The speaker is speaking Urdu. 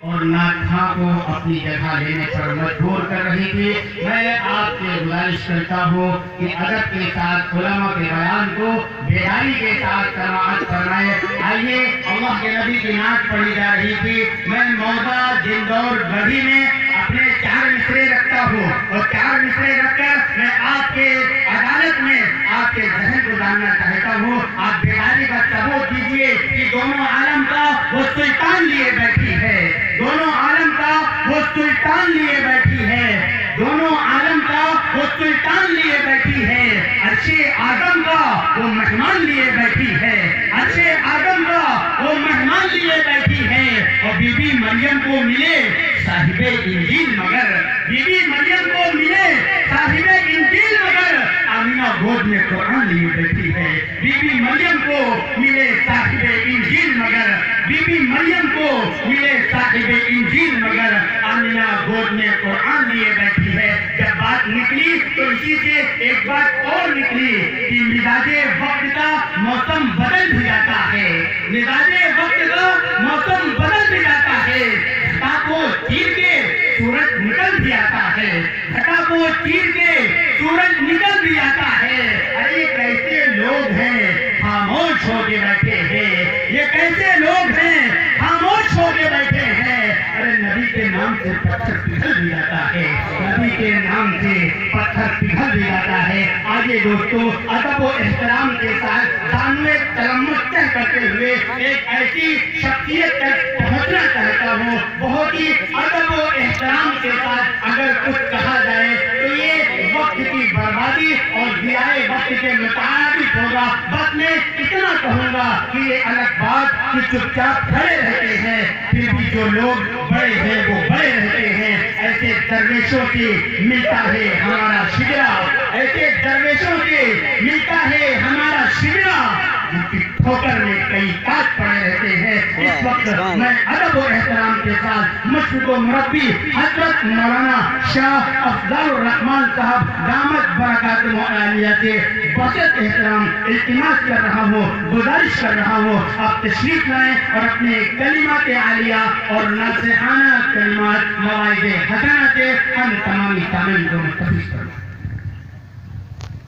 اور ناکھا کو اپنی جگہ لینے پر مجبور کر رہی تھی۔ میں آپ سے گزارش کرتا ہوں کہ ادب کے ساتھ علماء کے بیان کو بیداری کے ساتھ سماعت فرمائے۔ آئیے، اللہ کے نبی کی نعت پڑھی جا رہی تھی۔ میں موضع جندور گڑھی میں اپنے 4 مصرے رکھتا ہوں، اور 4 مصرے رکھ کر میں آپ کے عدالت میں آپ کے ذہن کو جاننا چاہتا ہوں۔ آپ بیداری کا ثبوت دیجیے کہ دونوں عالم کا وہ سلطان لیے بیٹھی ہے، دونوں عالم کا وہ سلطان لیے بیٹھی ہے، دونوں عالم کا وہ سلطان لیے بیٹھی ہے، عرش اعظم کا وہ مہمان لیے بیٹھی ہے، عرش اعظم کا وہ مہمان لیے بیٹھی ہے۔ اور بی بی مریم کو ملے صاحب انجیل مگر، بی بی مریم کو ملے صاحب انجیل مگر، آمینہ گود میں قرآن لیے بیٹھی ہے۔ بی بی مریم کو ملے صاحب انجیل مگر، بی بی مریم کو ملے صاحب انجیل مگر، آمینہ گود میں قرآن لیے بیٹھی ہے۔ جب بات نکلی تو اسی سے ایک بات اور نکلی کہ مزاج وقت کا موسم بدل بھی جاتا ہے، مزاج وقت کا موسم بدل بھی جاتا ہے۔ گھٹا کو چیر کے سورج نکل بھی آتا ہے، گھٹا کو چیر کے سورج نکل بھی آتا ہے۔ ارے کیسے لوگ ہیں خاموش ہو کے بیٹھے ہیں، یہ کیسے لوگ ہیں خاموش ہو کے بیٹھے ہیں۔ ارے نبی کے نام سے پتھر پگھل بھی جاتا ہے، نبی کے نام سے پتھر پگھل بھی جاتا ہے۔ آگے دوستو، ادب و احترام کے ساتھ دانوے تلمس طے کرتے ہوئے ایک ایسی شخصیت تک پہنچنا چاہتا ہوں، بہت ہی ادب و احترام کے ساتھ اگر کچھ کہا جائے تو یہ وقت کی بربادی اور ضیاء وقت کے مطابق ہوگا۔ بس میں اتنا کہوں گا کہ یہ الگ بات کہ چپ چاپ کھڑے رہتے ہیں، پھر بھی جو لوگ بڑے ہیں وہ بڑے رہتے ہیں۔ ایسے درویشوں سے ملتا ہے ہمارا شجرا، ایسے درویشوں سے ملتا ہے ہمارا شجرا، جن کی ٹھوکر میں کئی کاٹ پڑے رہتے ہیں۔ اس وقت میں ادب و احترام کے ساتھ مشرق و مربی حضرت مولانا شاہ افضل الرحمان صاحب دامت برکاتہ عالیہ سے بہت احترام التماس کر رہا ہوں، گزارش کر رہا ہوں، آپ تشریف لائیں اور اپنے کلمات عالیہ اور ناصحانہ کلمات مواعظ حسنہ سے ہم تمامی سامعین کو مستفید کریں۔